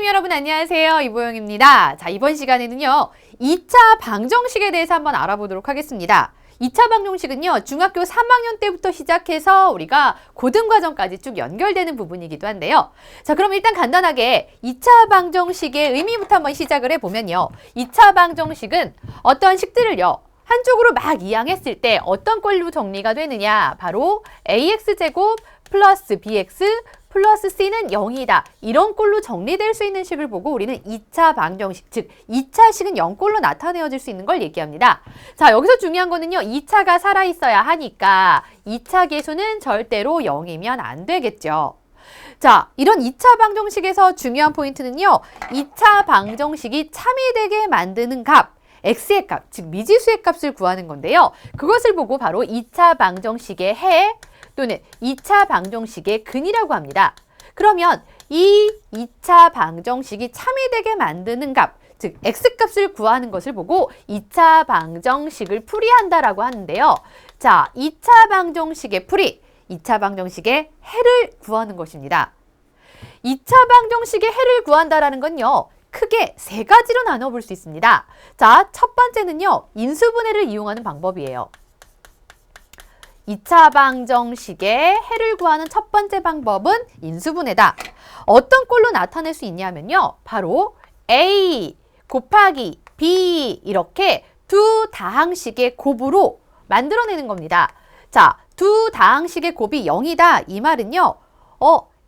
선생님 여러분 안녕하세요. 이보영입니다. 자, 이번 시간에는요. 2차 방정식에 대해서 한번 알아보도록 하겠습니다. 2차 방정식은요. 중학교 3학년 때부터 시작해서 우리가 고등과정까지 쭉 연결되는 부분이기도 한데요. 자, 그럼 일단 간단하게 2차 방정식의 의미부터 한번 시작을 해보면요. 2차 방정식은 어떠한 식들을요. 한쪽으로 막 이항했을 때 어떤 꼴로 정리가 되느냐. 바로 ax제곱 플러스 bx 플러스 c는 0이다. 이런 꼴로 정리될 수 있는 식을 보고 우리는 2차 방정식, 즉 2차 식은 0꼴로 나타내어질 수 있는 걸 얘기합니다. 자, 여기서 중요한 거는요. 2차가 살아있어야 하니까 2차 계수는 절대로 0이면 안 되겠죠. 자, 이런 2차 방정식에서 중요한 포인트는요. 2차 방정식이 참이되게 만드는 값, x의 값, 즉 미지수의 값을 구하는 건데요. 그것을 보고 바로 2차 방정식의 해 또는 2차 방정식의 근이라고 합니다. 그러면 이 2차 방정식이 참이되게 만드는 값, 즉 x값을 구하는 것을 보고 2차 방정식을 풀이한다라고 하는데요. 자, 2차 방정식의 풀이, 2차 방정식의 해를 구하는 것입니다. 2차 방정식의 해를 구한다라는 건요. 크게 세 가지로 나눠볼 수 있습니다. 자, 첫 번째는요. 인수분해를 이용하는 방법이에요. 2차 방정식의 해를 구하는 첫 번째 방법은 인수분해다. 어떤 꼴로 나타낼 수 있냐면요. 바로 A 곱하기 B 이렇게 두 다항식의 곱으로 만들어내는 겁니다. 자, 두 다항식의 곱이 0이다. 이 말은요.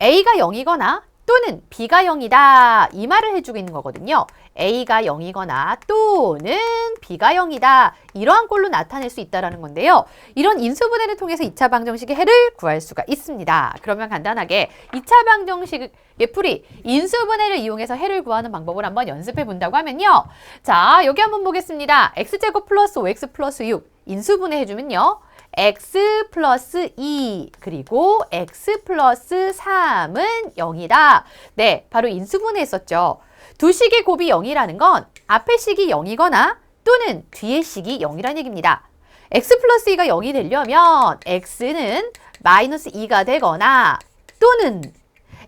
A가 0이거나 또는 B가 0이다. 이 말을 해주고 있는 거거든요. A가 0이거나 또는 B가 0이다. 이러한 꼴로 나타낼 수 있다는 건데요. 이런 인수분해를 통해서 2차 방정식의 해를 구할 수가 있습니다. 그러면 간단하게 2차 방정식의 풀이, 인수분해를 이용해서 해를 구하는 방법을 한번 연습해 본다고 하면요. 자, 여기 한번 보겠습니다. x제곱 플러스 5x 플러스 6 인수분해 해주면요. x 플러스 2 그리고 x 플러스 3은 0이다. 네, 바로 인수분해 했었죠. 두 식의 곱이 0이라는 건 앞의 식이 0이거나 또는 뒤의 식이 0이라는 얘기입니다. x 플러스 2가 0이 되려면 x는 마이너스 2가 되거나 또는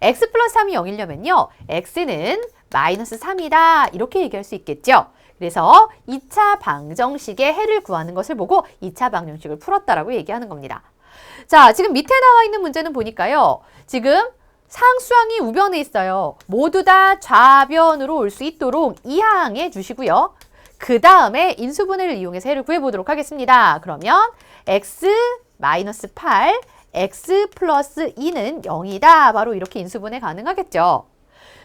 x 플러스 3이 0이려면요. x는 마이너스 3이다. 이렇게 얘기할 수 있겠죠. 그래서 2차 방정식의 해를 구하는 것을 보고 2차 방정식을 풀었다라고 얘기하는 겁니다. 자, 지금 밑에 나와 있는 문제는 보니까요. 지금 상수항이 우변에 있어요. 모두 다 좌변으로 올 수 있도록 이항해 주시고요. 그 다음에 인수분해를 이용해서 해를 구해보도록 하겠습니다. 그러면 x 마이너스 8, x 플러스 2는 0이다. 바로 이렇게 인수분해 가능하겠죠.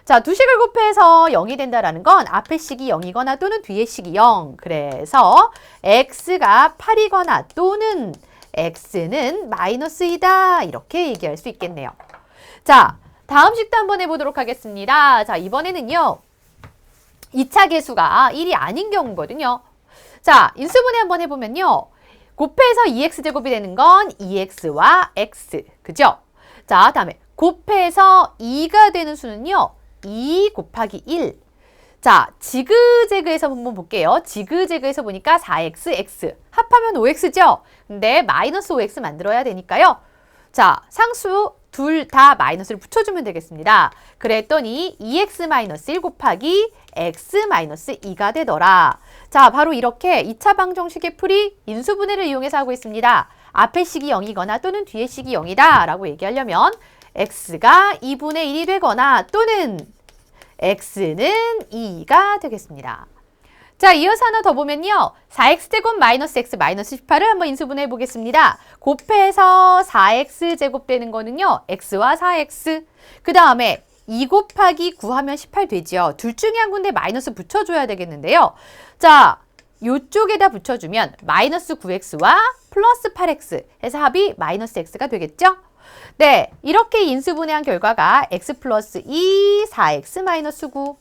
자, 두 식을 곱해서 0이 된다라는 건 앞의 식이 0이거나 또는 뒤의 식이 0. 그래서 x가 8이거나 또는 x는 마이너스 2다. 이렇게 얘기할 수 있겠네요. 자, 다음 식도 한번 해보도록 하겠습니다. 자, 이번에는요. 2차 계수가 1이 아닌 경우거든요. 자, 인수분해 한번 해보면요. 곱해서 2x제곱이 되는 건 2x와 x. 그죠? 자, 다음에 곱해서 2가 되는 수는요. 2 곱하기 1. 자, 지그재그에서 한번 볼게요. 지그재그에서 보니까 4x, x. 합하면 5x죠? 근데 마이너스 5x 만들어야 되니까요. 자, 상수 둘 다 마이너스를 붙여주면 되겠습니다. 그랬더니 2x-1 곱하기 x-2가 되더라. 자, 바로 이렇게 2차 방정식의 풀이 인수분해를 이용해서 하고 있습니다. 앞의 식이 0이거나 또는 뒤의 식이 0이다 라고 얘기하려면 x가 2분의 1이 되거나 또는 x는 2가 되겠습니다. 자, 이어서 하나 더 보면요. 4x제곱 마이너스 x 마이너스 18을 한번 인수분해 보겠습니다. 곱해서 4x제곱 되는 거는요. x와 4x. 그 다음에 2 곱하기 9 하면 18 되죠. 둘 중에 한 군데 마이너스 붙여줘야 되겠는데요. 자, 요쪽에다 붙여주면 마이너스 9x와 플러스 8x 해서 합이 마이너스 x가 되겠죠? 네, 이렇게 인수분해한 결과가 x 플러스 2, 4x 마이너스 9.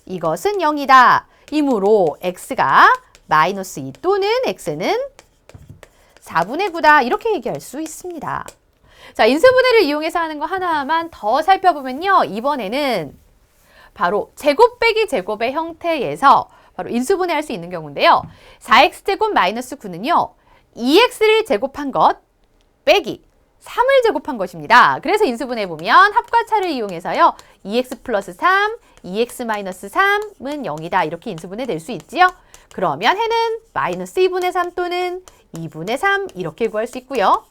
이것은 0이다. 이므로 x가 마이너스 2 또는 x는 4분의 9다. 이렇게 얘기할 수 있습니다. 자, 인수분해를 이용해서 하는 거 하나만 더 살펴보면요. 이번에는 바로 제곱 빼기 제곱의 형태에서 바로 인수분해할 수 있는 경우인데요. 4x제곱 마이너스 9는요. 2x를 제곱한 것 빼기 3을 제곱한 것입니다. 그래서 인수분해 보면 합과 차를 이용해서요. 2x 플러스 3, 2x-3은 0이다. 이렇게 인수분해 될 수 있지요. 그러면 해는 마이너스 2분의 3 또는 2분의 3 이렇게 구할 수 있고요.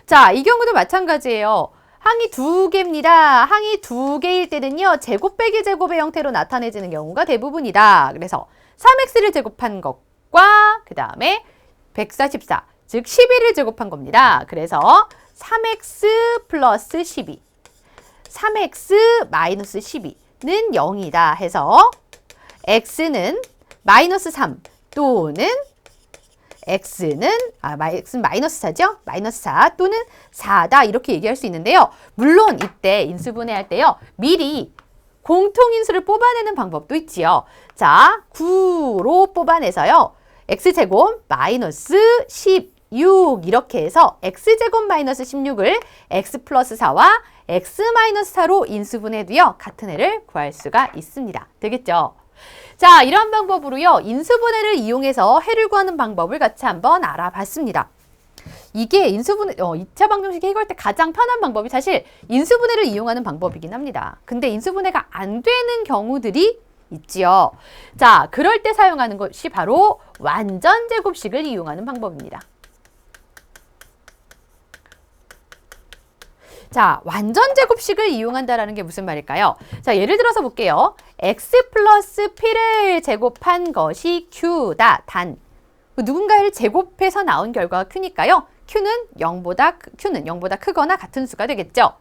자, 이 경우도 마찬가지예요. 항이 두 개입니다. 항이 두 개일 때는요. 제곱 빼기 제곱의 형태로 나타내지는 경우가 대부분이다. 그래서 3x를 제곱한 것과 그 다음에 144, 즉 11을 제곱한 겁니다. 그래서 3x 플러스 12, 3x 마이너스 12는 0이다 해서 x는 마이너스 3 또는 x는 마이너스 4죠? 마이너스 4 또는 4다 이렇게 얘기할 수 있는데요. 물론 이때 인수분해할 때요. 미리 공통인수를 뽑아내는 방법도 있지요. 자, 9로 뽑아내서요. x제곱 마이너스 16 이렇게 해서 x제곱 마이너스 16을 x 플러스 4와 x 마이너스 4로 인수분해도요. 같은 애를 구할 수가 있습니다. 되겠죠? 자, 이런 방법으로요. 인수분해를 이용해서 해를 구하는 방법을 같이 한번 알아봤습니다. 이게 인수분해, 2차 방정식 해결할 때 가장 편한 방법이 사실 인수분해를 이용하는 방법이긴 합니다. 근데 인수분해가 안 되는 경우들이 있지요. 자, 그럴 때 사용하는 것이 바로 완전제곱식을 이용하는 방법입니다. 자, 완전제곱식을 이용한다라는 게 무슨 말일까요? 자, 예를 들어서 볼게요. x 플러스 p를 제곱한 것이 q다. 단, 누군가를 제곱해서 나온 결과가 q니까요. q는 0보다 크거나 같은 수가 되겠죠.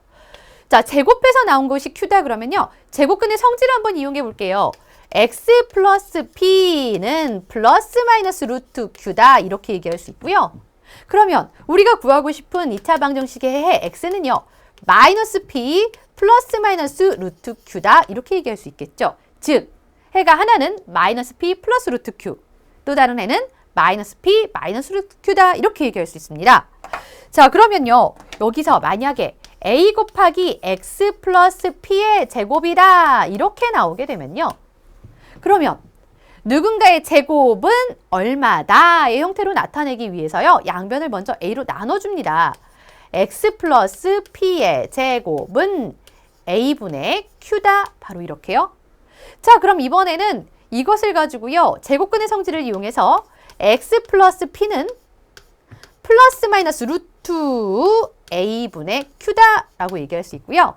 자, 제곱해서 나온 것이 q다 그러면요. 제곱근의 성질을 한번 이용해 볼게요. x 플러스 p는 플러스 마이너스 루트 q다. 이렇게 얘기할 수 있고요. 그러면 우리가 구하고 싶은 2차 방정식의 해 x는요. 마이너스 p 플러스 마이너스 루트 q다. 이렇게 얘기할 수 있겠죠. 즉, 해가 하나는 마이너스 p 플러스 루트 q, 또 다른 해는 마이너스 p 마이너스 루트 q다. 이렇게 얘기할 수 있습니다. 자, 그러면요. 여기서 만약에 a 곱하기 x 플러스 p의 제곱이다. 이렇게 나오게 되면요. 그러면 누군가의 제곱은 얼마다의 형태로 나타내기 위해서요. 양변을 먼저 a로 나눠줍니다. x 플러스 p의 제곱은 a분의 q다. 바로 이렇게요. 자, 그럼 이번에는 이것을 가지고요. 제곱근의 성질을 이용해서 x 플러스 p는 플러스 마이너스 루트 a분의 q다 라고 얘기할 수 있고요.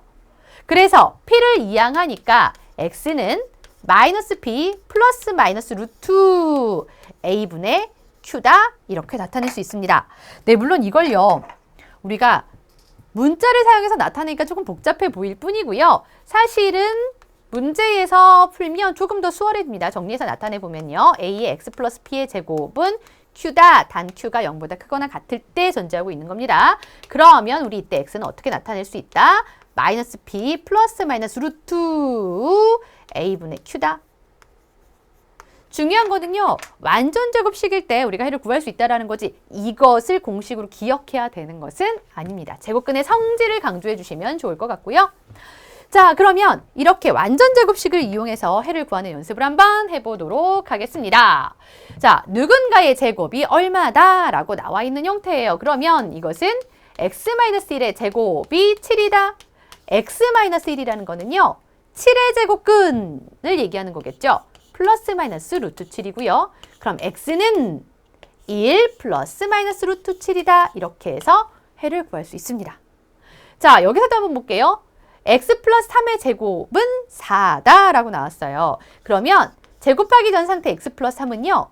그래서 p를 이항하니까 x는 마이너스 p 플러스 마이너스 루트 a분의 q다 이렇게 나타낼 수 있습니다. 네, 물론 이걸요. 우리가 문자를 사용해서 나타내니까 조금 복잡해 보일 뿐이고요. 사실은 문제에서 풀면 조금 더 수월해집니다. 정리해서 나타내보면요. a의 x 플러스 p의 제곱은 q다. 단 q가 0보다 크거나 같을 때 존재하고 있는 겁니다. 그러면 우리 이때 x는 어떻게 나타낼 수 있다? 마이너스 p 플러스 마이너스 루트 a분의 q다. 중요한 거는요. 완전제곱식일 때 우리가 해를 구할 수 있다는 거지 이것을 공식으로 기억해야 되는 것은 아닙니다. 제곱근의 성질을 강조해 주시면 좋을 것 같고요. 자, 그러면 이렇게 완전제곱식을 이용해서 해를 구하는 연습을 한번 해보도록 하겠습니다. 자, 누군가의 제곱이 얼마다 라고 나와 있는 형태예요. 그러면 이것은 x-1의 제곱이 7이다. x-1이라는 거는요. 7의 제곱근을 얘기하는 거겠죠. 플러스 마이너스 루트 7이고요. 그럼 x는 1 플러스 마이너스 루트 7이다. 이렇게 해서 해를 구할 수 있습니다. 자, 여기서도 한번 볼게요. x 플러스 3의 제곱은 4다 라고 나왔어요. 그러면 제곱하기 전 상태 x 플러스 3은요.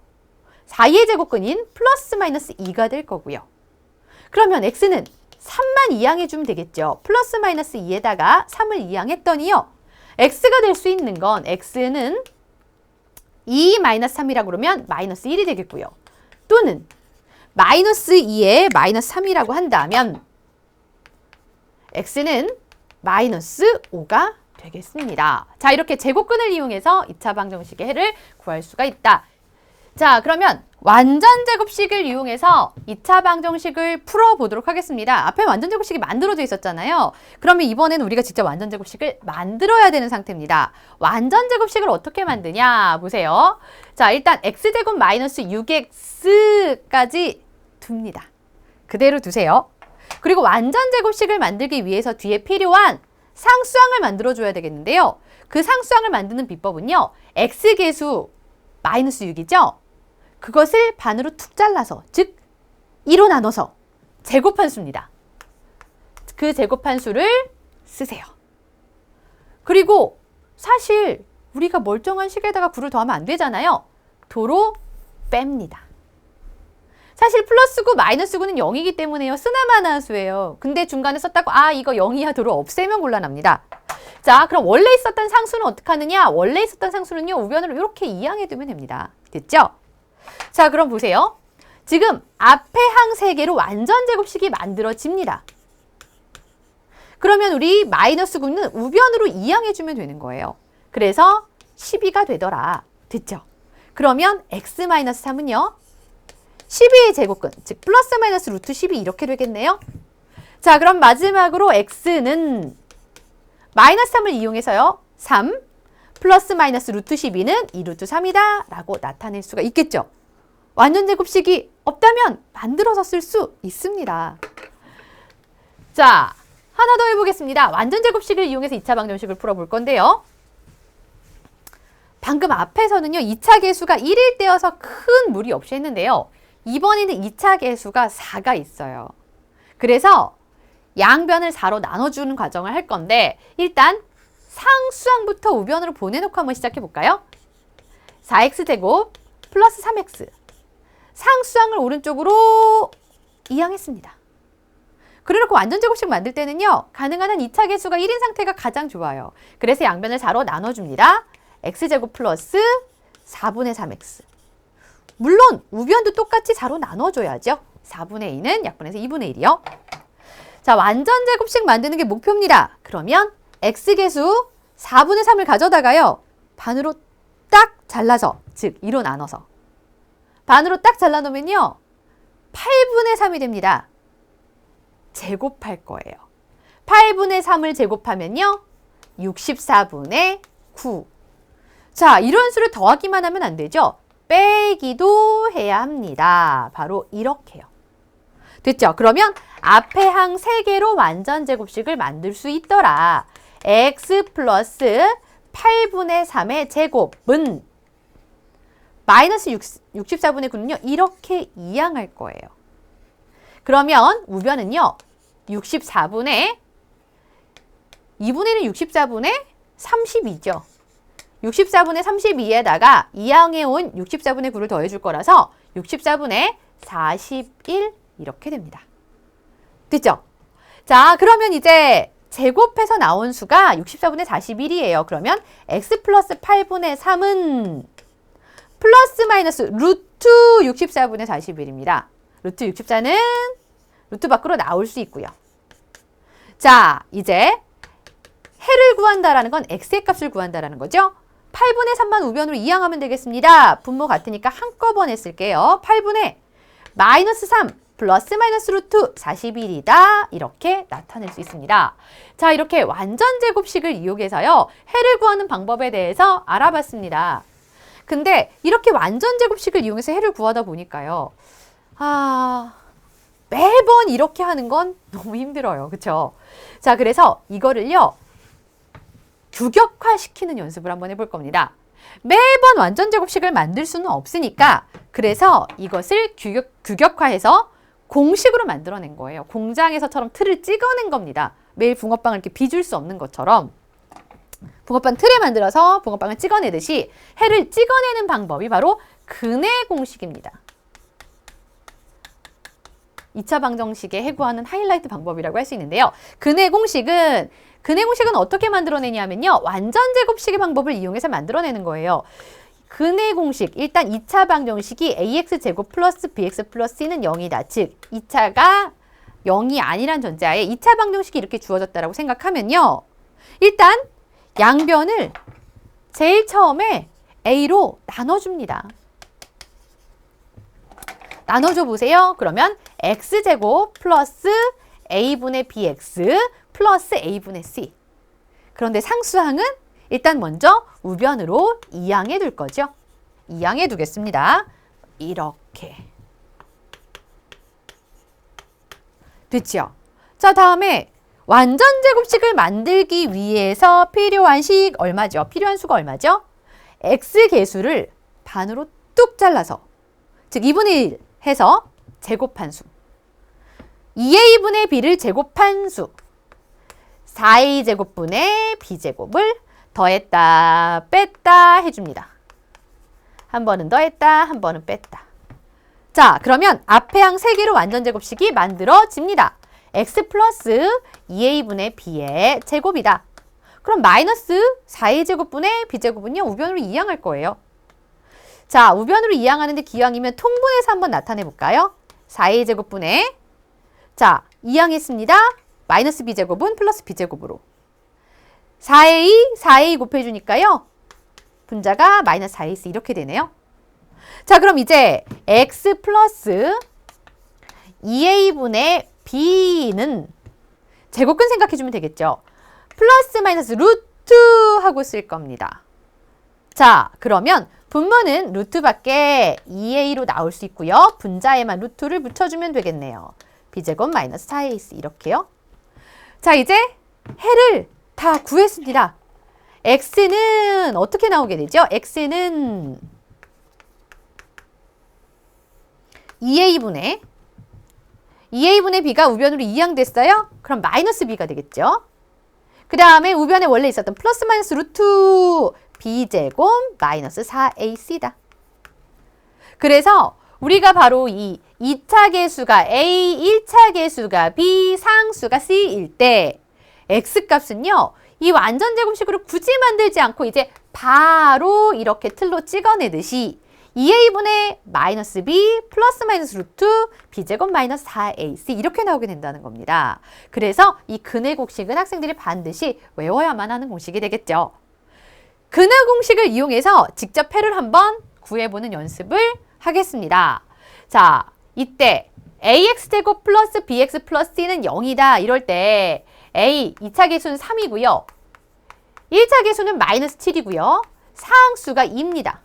4의 제곱근인 플러스 마이너스 2가 될 거고요. 그러면 x는 3만 이항해주면 되겠죠. 플러스 마이너스 2에다가 3을 이항했더니요. x가 될 수 있는 건 x는 2 마이너스 3이라고 그러면 마이너스 1이 되겠고요. 또는 마이너스 2에 마이너스 3이라고 한다면 x는 마이너스 5가 되겠습니다. 자, 이렇게 제곱근을 이용해서 2차 방정식의 해를 구할 수가 있다. 자, 그러면 완전제곱식을 이용해서 2차 방정식을 풀어보도록 하겠습니다. 앞에 완전제곱식이 만들어져 있었잖아요. 그러면 이번에는 우리가 직접 완전제곱식을 만들어야 되는 상태입니다. 완전제곱식을 어떻게 만드냐 보세요. 자, 일단 x제곱 마이너스 6x까지 둡니다. 그대로 두세요. 그리고 완전제곱식을 만들기 위해서 뒤에 필요한 상수항을 만들어줘야 되겠는데요. 그 상수항을 만드는 비법은요. x계수 마이너스 6이죠. 그것을 반으로 툭 잘라서, 즉 2로 나눠서 제곱한 수입니다. 그 제곱한 수를 쓰세요. 그리고 사실 우리가 멀쩡한 식에다가 9를 더하면 안 되잖아요. 도로 뺍니다. 사실 플러스 9, 마이너스 9는 0이기 때문에요. 쓰나마나 수예요. 근데 중간에 썼다고 이거 0이야 도로 없애면 곤란합니다. 자, 그럼 원래 있었던 상수는 어떻게 하느냐? 원래 있었던 상수는요. 우변으로 이렇게 이항해 두면 됩니다. 됐죠? 자, 그럼 보세요. 지금 앞에 항 3개로 완전 제곱식이 만들어집니다. 그러면 우리 마이너스 9는 우변으로 이항해 주면 되는 거예요. 그래서 12가 되더라. 됐죠? 그러면 x-3은요. 12의 제곱근, 즉 플러스 마이너스 루트 12 이렇게 되겠네요. 자, 그럼 마지막으로 x는 마이너스 3을 이용해서요. 3 플러스 마이너스 루트 12는 2루트 3이다 라고 나타낼 수가 있겠죠. 완전 제곱식이 없다면 만들어서 쓸 수 있습니다. 자, 하나 더 해보겠습니다. 완전 제곱식을 이용해서 2차 방정식을 풀어볼 건데요. 방금 앞에서는요. 2차 계수가 1일 때여서 큰 무리 없이 했는데요. 이번에는 2차 계수가 4가 있어요. 그래서 양변을 4로 나눠주는 과정을 할 건데 일단 상수항부터 우변으로 보내놓고 한번 시작해 볼까요? 4x제곱 플러스 3x 상수항을 오른쪽으로 이항했습니다. 그래놓고 완전 제곱식 만들 때는요. 가능한 한 2차 계수가 1인 상태가 가장 좋아요. 그래서 양변을 4로 나눠줍니다. x제곱 플러스 4분의 3x 물론 우변도 똑같이 4로 나눠줘야죠. 4분의 2는 약분해서 2분의 1이요. 자, 완전 제곱식 만드는 게 목표입니다. 그러면 x계수 4분의 3을 가져다가요. 반으로 딱 잘라서, 즉 2로 나눠서 반으로 딱 잘라놓으면요. 8분의 3이 됩니다. 제곱할 거예요. 8분의 3을 제곱하면요. 64분의 9. 자, 이런 수를 더하기만 하면 안 되죠. 빼기도 해야 합니다. 바로 이렇게요. 됐죠? 그러면 앞에 항 3개로 완전 제곱식을 만들 수 있더라. x 플러스 8분의 3의 제곱은 마이너스 64분의 9는요. 이렇게 이항할 거예요. 그러면 우변은요. 64분의 2분의 1은 64분의 32죠. 64분의 32에다가 이항해온 64분의 9를 더해줄 거라서 64분의 41 이렇게 됩니다. 됐죠? 자, 그러면 이제 제곱해서 나온 수가 64분의 41이에요. 그러면 x 플러스 8분의 3은 플러스 마이너스 루트 64분의 41입니다. 루트 64는 루트 밖으로 나올 수 있고요. 자, 이제 해를 구한다라는 건 x의 값을 구한다라는 거죠. 8분의 3만 우변으로 이항하면 되겠습니다. 분모 같으니까 한꺼번에 쓸게요. 8분의 마이너스 3 플러스 마이너스 루트 41이다. 이렇게 나타낼 수 있습니다. 자, 이렇게 완전 제곱식을 이용해서요. 해를 구하는 방법에 대해서 알아봤습니다. 근데 이렇게 완전 제곱식을 이용해서 해를 구하다 보니까요. 매번 이렇게 하는 건 너무 힘들어요. 그렇죠? 자, 그래서 이거를요. 규격화시키는 연습을 한번 해볼 겁니다. 매번 완전 제곱식을 만들 수는 없으니까 그래서 이것을 규격화해서 공식으로 만들어낸 거예요. 공장에서처럼 틀을 찍어낸 겁니다. 매일 붕어빵을 이렇게 빚을 수 없는 것처럼 붕어빵 틀에 만들어서 붕어빵을 찍어내듯이 해를 찍어내는 방법이 바로 근해 공식입니다. 2차 방정식의 해 구하는 하이라이트 방법이라고 할 수 있는데요. 근해 공식은 어떻게 만들어내냐면요. 완전 제곱식의 방법을 이용해서 만들어내는 거예요. 근해 공식, 일단 2차 방정식이 ax제곱 플러스 bx 플러스 c는 0이다. 즉 2차가 0이 아니란 전제하에 2차 방정식이 이렇게 주어졌다라고 생각하면요. 일단 양변을 제일 처음에 a로 나눠줍니다. 나눠줘 보세요. 그러면 x제곱 플러스 a분의 bx 플러스 a분의 c. 그런데 상수항은 일단 먼저 우변으로 이항해 둘 거죠. 이항해 두겠습니다. 이렇게. 됐죠? 자, 다음에 완전 제곱식을 만들기 위해서 필요한 얼마죠? 필요한 수가 얼마죠? x 개수를 반으로 뚝 잘라서, 즉 2분의 1 해서 제곱한 수. 2a분의 b를 제곱한 수. 4a 제곱분의 b제곱을 더했다, 뺐다 해줍니다. 한 번은 더했다, 한 번은 뺐다. 자, 그러면 앞에 항 3개로 완전 제곱식이 만들어집니다. x 플러스 2a분의 b의 제곱이다. 그럼 마이너스 4a 제곱분의 b제곱은요, 우변으로 이항할 거예요. 자, 우변으로 이항하는데 기왕이면 통분해서 한번 나타내 볼까요? 4a 제곱분의, 자, 이항했습니다. 마이너스 b제곱은 플러스 b제곱으로. 4a 곱해주니까요. 분자가 마이너스 4ac 이렇게 되네요. 자, 그럼 이제 x 플러스 2a분의 b는 제곱근 생각해주면 되겠죠. 플러스 마이너스 루트 하고 쓸 겁니다. 자, 그러면 분모는 루트밖에 2a로 나올 수 있고요. 분자에만 루트를 붙여주면 되겠네요. b제곱 마이너스 4ac 이렇게요. 자, 이제 해를 다 구했습니다. x는 어떻게 나오게 되죠? x는 2a분의 b가 우변으로 이항됐어요? 그럼 마이너스 b가 되겠죠? 그 다음에 우변에 원래 있었던 플러스 마이너스 루트 b제곱 마이너스 4ac다. 그래서 우리가 바로 이 2차 계수가 a, 1차 계수가 b, 상수가 c일 때 x값은요. 이 완전 제곱식으로 굳이 만들지 않고 이제 바로 이렇게 틀로 찍어내듯이 2a분의 마이너스 b 플러스 마이너스 루트 b제곱 마이너스 4ac 이렇게 나오게 된다는 겁니다. 그래서 이 근해 공식은 학생들이 반드시 외워야만 하는 공식이 되겠죠. 근해 공식을 이용해서 직접 해를 한번 구해보는 연습을 하겠습니다. 자, 이때 ax제곱 플러스 bx 플러스 c는 0이다 이럴 때 a 2차 계수는 3이고요. 1차 계수는 마이너스 7이고요. 상수가 2입니다.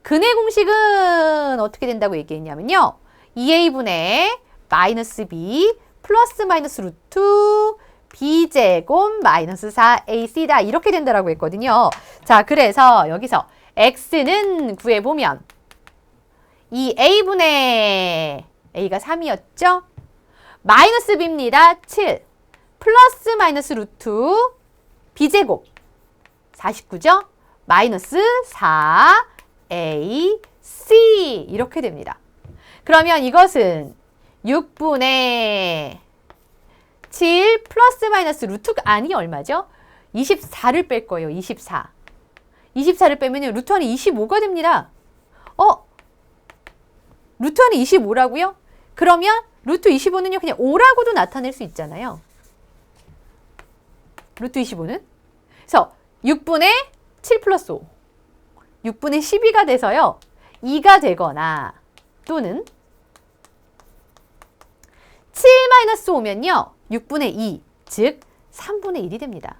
근해 공식은 어떻게 된다고 얘기했냐면요. 2a분의 마이너스 b 플러스 마이너스 루트 b제곱 마이너스 4ac다 이렇게 된다라고 했거든요. 자, 그래서 여기서 x는 구해보면 이 a분의 a가 3이었죠? 마이너스 b입니다. 7 플러스 마이너스 루트 b제곱 49죠? 마이너스 4ac 이렇게 됩니다. 그러면 이것은 6분의 7 플러스 마이너스 루트가 아니 얼마죠? 24를 뺄 거예요. 24. 24를 빼면 루트 안에 25가 됩니다. 루트 안에 25라고요? 그러면 루트 25는요. 그냥 5라고도 나타낼 수 있잖아요. 루트 25는? 그래서 6분의 7 플러스 5. 6분의 12가 돼서요. 2가 되거나 또는 7 마이너스 5면요. 6분의 2, 즉 3분의 1이 됩니다.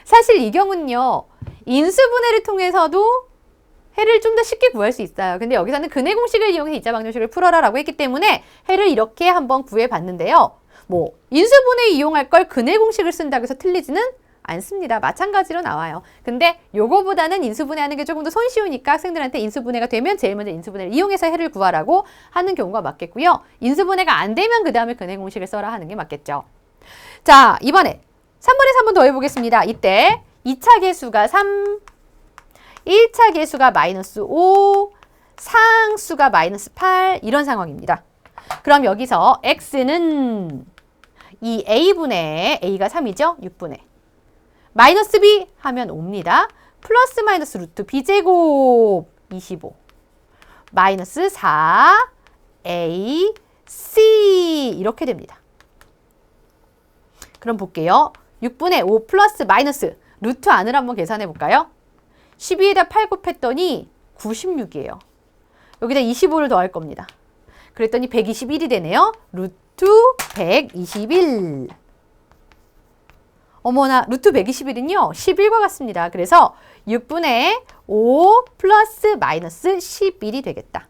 사실 이 경우는요. 인수분해를 통해서도 해를 좀 더 쉽게 구할 수 있어요. 근데 여기서는 근해 공식을 이용해서 이자방정식을 풀어라 라고 했기 때문에 해를 이렇게 한번 구해봤는데요. 뭐 인수분해 이용할 걸 근해 공식을 쓴다고 해서 틀리지는 않습니다. 마찬가지로 나와요. 근데 요거보다는 인수분해하는 게 조금 더 손쉬우니까 학생들한테 인수분해가 되면 제일 먼저 인수분해를 이용해서 해를 구하라고 하는 경우가 맞겠고요. 인수분해가 안 되면 그 다음에 근해 공식을 써라 하는 게 맞겠죠. 자, 이번에 3번에서 한 번 더 해보겠습니다. 이때 2차 계수가 3, 1차 계수가 마이너스 5, 상수가 마이너스 8 이런 상황입니다. 그럼 여기서 x는 이 a분의 a가 3이죠? 6분의 마이너스 b 하면 5입니다. 플러스 마이너스 루트 b제곱 25 마이너스 4ac 이렇게 됩니다. 그럼 볼게요. 6분의 5 플러스 마이너스 루트 안을 한번 계산해 볼까요? 12에다 8 곱했더니 96이에요. 여기다 25를 더할 겁니다. 그랬더니 121이 되네요. 루트 121. 어머나, 루트 121은요. 11과 같습니다. 그래서 6분의 5 플러스 마이너스 11이 되겠다.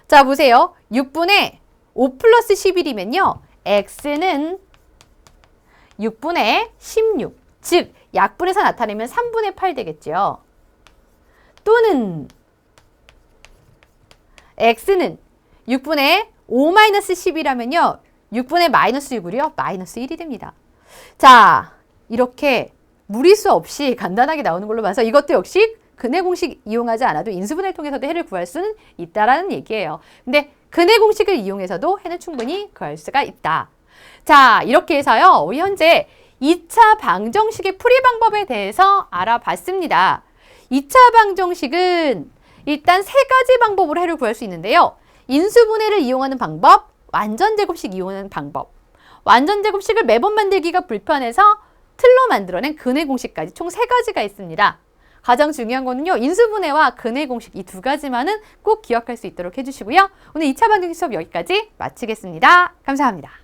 자, 보세요. 6분의 5 플러스 11이면요. x는 6분의 16, 즉 약분해서 나타내면 3분의 8 되겠죠. 또는 x는 6분의 5-10이라면요. 6분의 마이너스 6이요. 마이너스 1이 됩니다. 자, 이렇게 무리수 없이 간단하게 나오는 걸로 봐서 이것도 역시 근해 공식 이용하지 않아도 인수분해를 통해서도 해를 구할 수는 있다라는 얘기예요. 근데 근해 공식을 이용해서도 해는 충분히 구할 수가 있다. 자, 이렇게 해서요. 우리 현재 2차 방정식의 풀이 방법에 대해서 알아봤습니다. 2차 방정식은 일단 3가지 방법으로 해를 구할 수 있는데요. 인수분해를 이용하는 방법, 완전제곱식 이용하는 방법. 완전제곱식을 매번 만들기가 불편해서 틀로 만들어낸 근해 공식까지 총 3가지가 있습니다. 가장 중요한 거는요. 인수분해와 근해 공식 이 2가지만은 꼭 기억할 수 있도록 해주시고요. 오늘 2차 방정식 수업 여기까지 마치겠습니다. 감사합니다.